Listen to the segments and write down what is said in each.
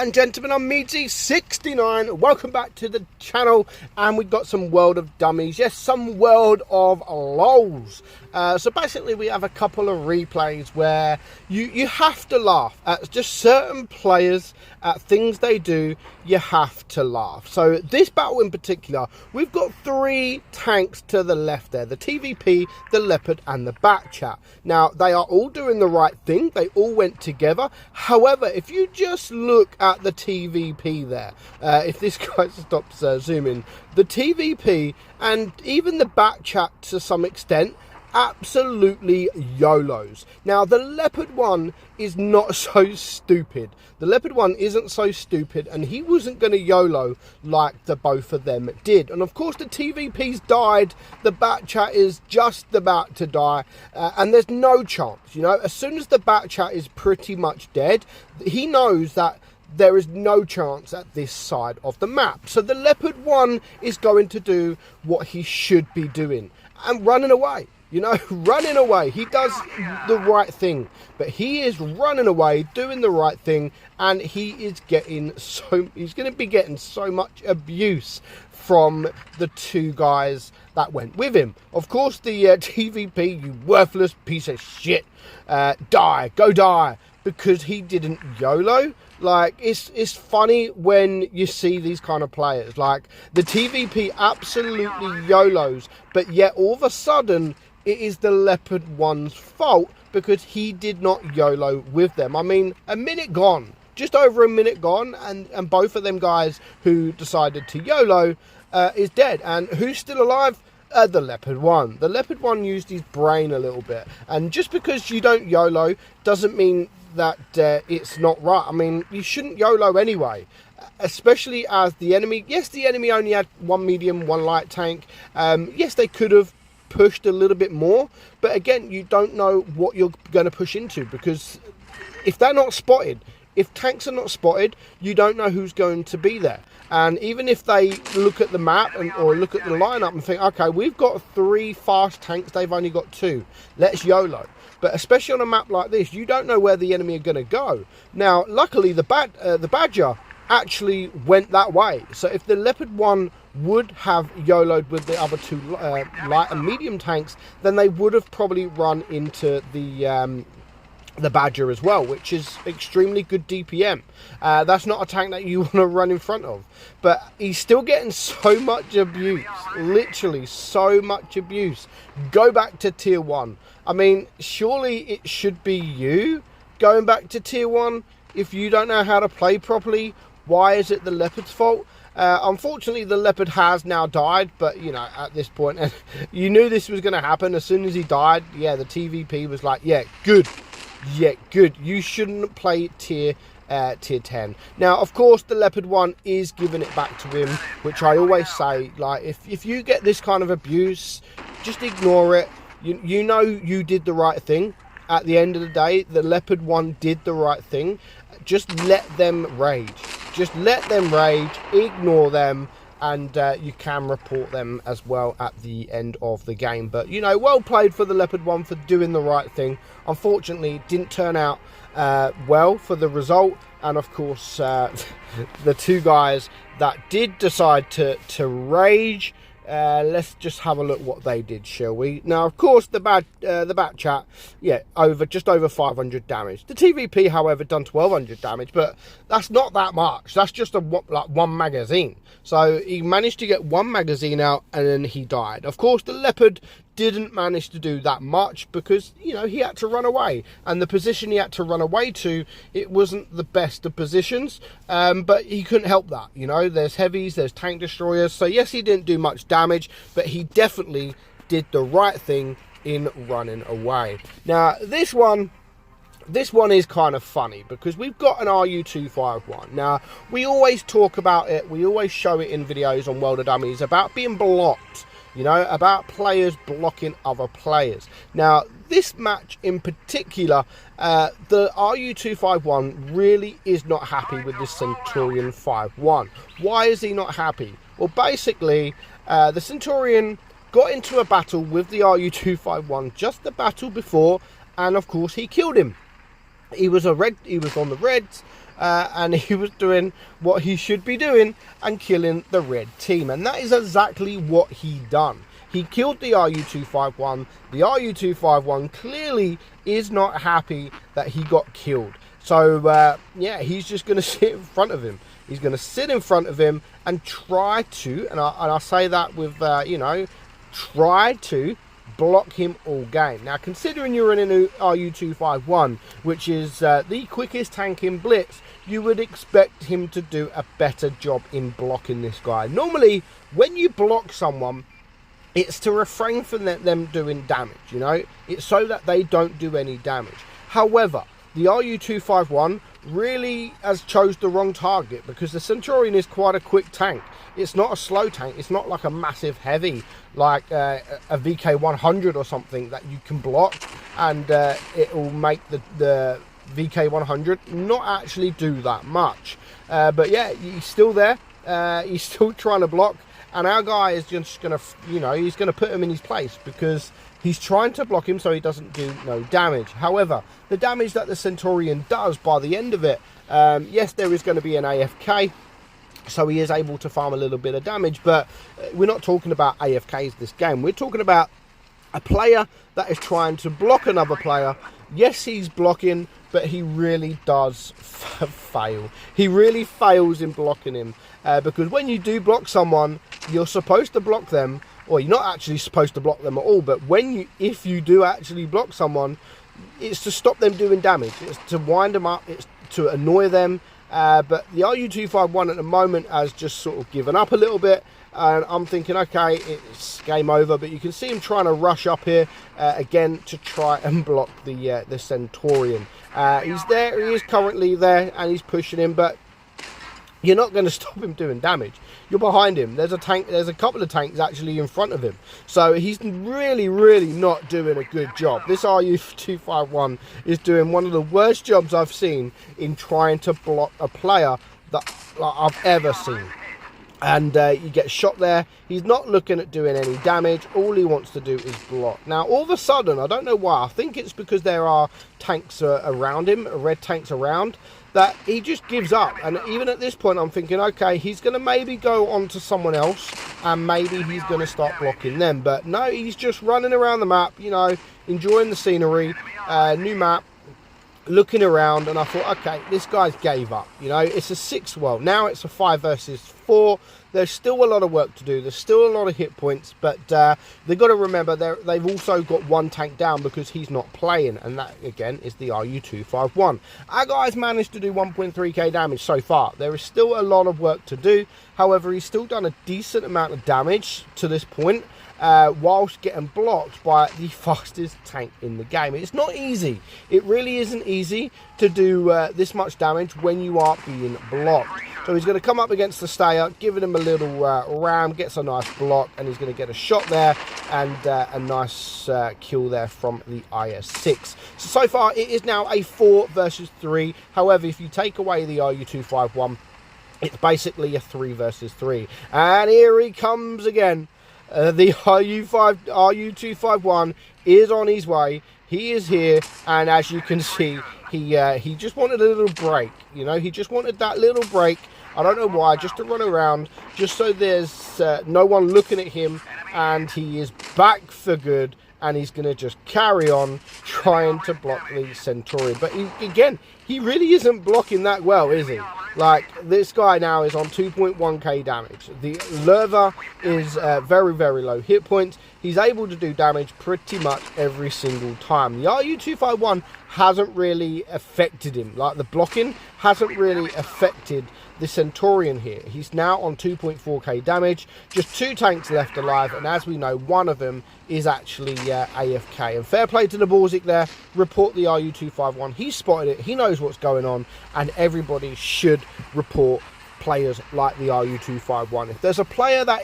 and gentlemen, I'm meadsyreplays. Welcome back to the channel, and we've got some World of Dummies. Yes, some World of LOLZ. So basically we have a couple of replays where you have to laugh at just certain players, at things they do. You have to laugh. So this battle in particular, we've got three tanks to the left there: the TVP, the Leopard and the Batchat. Now they are all doing the right thing, they all went together. However, if you just look at the TVP there, if this guy stops zooming, the TVP and even the Batchat to some extent absolutely YOLOs. Now the Leopard one is not so stupid. The Leopard one isn't so stupid, and he wasn't going to YOLO like the both of them did. And of course the TVP's died, the Batchat is just about to die, and there's no chance, you know. As soon as the Batchat is pretty much dead, he knows that there is no chance at this side of the map. So the Leopard one is going to do what he should be doing and running away. You know, running away. He does the right thing, but he is running away, doing the right thing, and he is getting he's going to be getting so much abuse from the two guys that went with him. Of course, the TVP, you worthless piece of shit, go die, because he didn't YOLO. Like, it's funny when you see these kind of players. Like, the TVP absolutely YOLOs, but yet all of a sudden it is the Leopard one's fault because he did not YOLO with them. I mean, a minute gone, just over a minute gone, and both of them guys who decided to YOLO is dead. And who's still alive? The Leopard one. The Leopard one used his brain a little bit, and just because you don't YOLO doesn't mean that it's not right. I mean, you shouldn't YOLO anyway, especially as the enemy, yes, the enemy only had one medium, one light tank. Yes, they could have pushed a little bit more, but again, you don't know what you're going to push into, because if they're not spotted, if tanks are not spotted, you don't know who's going to be there. And even if they look at the map or look at the lineup and think, okay, we've got three fast tanks, they've only got two, let's YOLO. But especially on a map like this, you don't know where the enemy are going to go. Now, luckily, the Badger actually went that way. So if the Leopard one would have YOLO'd with the other two light and medium tanks, then they would have probably run into the Badger as well, which is extremely good DPM. That's not a tank that you want to run in front of. But he's still getting so much abuse, literally so much abuse. Go back to tier 1. I mean, surely it should be you going back to tier 1 if you don't know how to play properly. Why is it the Leopard's fault? Unfortunately, the Leopard has now died, but, you know, at this point, and you knew this was going to happen. As soon as he died, yeah, the TVP was like, yeah, good. Yeah, good. You shouldn't play tier 10. Now, of course, the Leopard one is giving it back to him, which I always say, like, if you get this kind of abuse, just ignore it. You know you did the right thing. At the end of the day, the Leopard one did the right thing. Just let them rage. Just let them rage, ignore them, and you can report them as well at the end of the game. But, you know, well played for the Leopard one for doing the right thing. Unfortunately, it didn't turn out well for the result. And, of course, the two guys that did decide to rage, let's just have a look what they did, shall we? Now, of course, the Batchat, yeah, just over 500 damage. The TVP, however, done 1200 damage, but that's not that much. That's just like one magazine. So he managed to get one magazine out, and then he died. Of course, the Leopard didn't manage to do that much because, you know, he had to run away, and the position he had to run away to, it wasn't the best of positions, but he couldn't help that. You know, there's heavies, there's tank destroyers, so yes, he didn't do much damage, but he definitely did the right thing in running away. Now, this one is kind of funny because we've got an RU251. Now, we always talk about it, we always show it in videos on World of Dummies about being blocked. You know, about players blocking other players. Now, this match in particular, the RU251 really is not happy with this Centurion 5-1. Why is he not happy? Well, basically, the Centurion got into a battle with the RU251 just the battle before, and of course he killed him. He was on the Reds, and he was doing what he should be doing and killing the red team, and that is exactly what he done. He killed the RU-251. The RU-251 clearly is not happy that he got killed. So, yeah, he's just going to sit in front of him. He's going to sit in front of him and try to, and I say that with, you know, try to block him all game. Now, considering you're in an RU-251, which is the quickest tank in Blitz, you would expect him to do a better job in blocking this guy. Normally, when you block someone, it's to refrain from them doing damage, you know? It's so that they don't do any damage. However, the RU-251 really has chose the wrong target, because the Centurion is quite a quick tank. It's not a slow tank. It's not like a massive heavy, like a VK100 or something that you can block, and it will make the VK100 not actually do that much. But yeah, he's still there. He's still trying to block. And our guy is just going to, you know, he's going to put him in his place, because he's trying to block him so he doesn't do no damage. However, the damage that the Centurion does by the end of it, yes, there is going to be an AFK, so he is able to farm a little bit of damage, but we're not talking about AFKs this game. We're talking about a player that is trying to block another player. Yes, he's blocking, but he really does fail. He really fails in blocking him, because when you do block someone, you're supposed to block them, or you're not actually supposed to block them at all, but if you do actually block someone, it's to stop them doing damage. It's to wind them up. It's to annoy them. But the RU-251 at the moment has just sort of given up a little bit, and I'm thinking, okay, it's game over. But you can see him trying to rush up here again to try and block the Centurion. He's there. He is currently there, and he's pushing him, but you're not going to stop him doing damage. You're behind him. There's a tank. There's a couple of tanks actually in front of him. So he's really, really not doing a good job. This RU-251 is doing one of the worst jobs I've seen in trying to block a player that I've ever seen. And you get shot there. He's not looking at doing any damage. All he wants to do is block. Now, all of a sudden, I don't know why. I think it's because there are tanks around him, red tanks around, that he just gives up. And even at this point, I'm thinking, okay, he's going to maybe go on to someone else, and maybe he's going to start blocking them. But no, he's just running around the map, you know, enjoying the scenery, new map, looking around, and I thought, okay, this guy's gave up. You know, it's a 6, well, now it's a 5 versus 4. There's still a lot of work to do. There's still a lot of hit points, but they've got to remember they've also got one tank down because he's not playing, and that, again, is the RU-251. Our guy's managed to do 1.3k damage so far. There is still a lot of work to do. However, he's still done a decent amount of damage to this point, whilst getting blocked by the fastest tank in the game. It's not easy. It really isn't easy to do this much damage when you are being blocked. So he's going to come up against the stayer, giving him a little ram, gets a nice block, and he's going to get a shot there and a nice kill there from the IS-6. So far, it is now a 4 versus 3. However, if you take away the RU-251, it's basically a 3 versus 3. And here he comes again. The RU-251 is on his way. He is here, and as you can see, he just wanted a little break. You know, he just wanted that little break. I don't know why, just to run around, just so there's no one looking at him, and he is back for good, and he's going to just carry on trying to block the Centurion. But again, he really isn't blocking that well, is he? Like, this guy now is on 2.1k damage. The LOLZ is very, very low hit points. He's able to do damage pretty much every single time. The RU-251 hasn't really affected him. Like, the blocking hasn't really affected the Centurion here. He's now on 2.4k damage, just 2 tanks left alive, and as we know, one of them is actually AFK. And fair play to the Balzic there. Report the RU-251. He spotted it. He knows what's going on, and everybody should report players like the RU-251. If there's a player that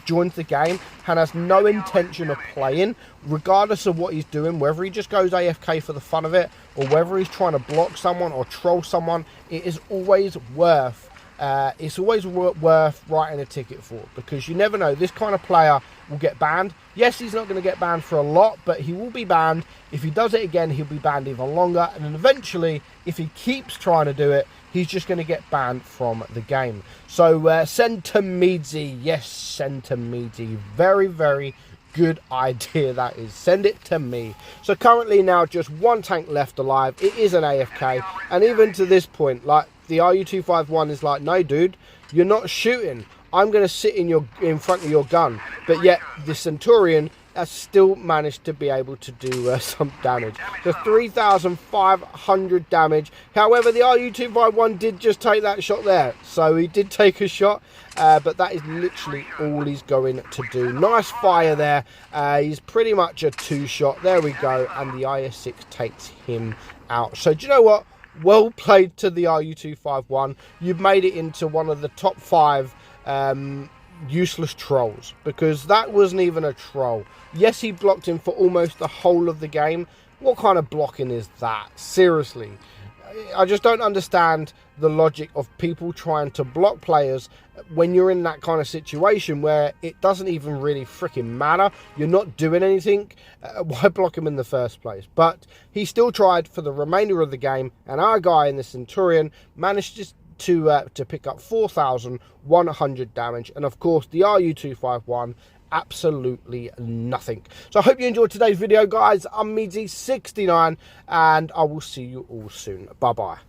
joins the game and has no intention of playing, regardless of what he's doing, whether he just goes AFK for the fun of it, or whether he's trying to block someone or troll someone, it is always worth writing a ticket for, because you never know, this kind of player will get banned. Yes, he's not going to get banned for a lot, but he will be banned. If he does it again, he'll be banned even longer, and then eventually, if he keeps trying to do it, he's just going to get banned from the game. So send to Meadsy. Yes, send to Meadsy. Very, very good idea that is. Send it to me. So currently now just one tank left alive. It is an AFK, and even to this point, like, the RU-251 is like, no dude, you're not shooting. I'm going to sit in front of your gun. But yet the Centurion has still managed to be able to do some damage. So 3,500 damage. However, the RU-251 did just take that shot there. So he did take a shot, but that is literally all he's going to do. Nice fire there. He's pretty much a 2-shot. There we go. And the IS-6 takes him out. So do you know what? Well played to the RU-251. You've made it into one of the top 5 useless trolls, because that wasn't even a troll. Yes, he blocked him for almost the whole of the game. What kind of blocking is that? Seriously, I just don't understand the logic of people trying to block players when you're in that kind of situation where it doesn't even really freaking matter. You're not doing anything. Why block him in the first place? But he still tried for the remainder of the game, and our guy in the Centurion managed to pick up 4,100 damage, and of course the RU-251 absolutely nothing. So I hope you enjoyed today's video, guys. I'm meadsy69, and I will see you all soon. Bye bye.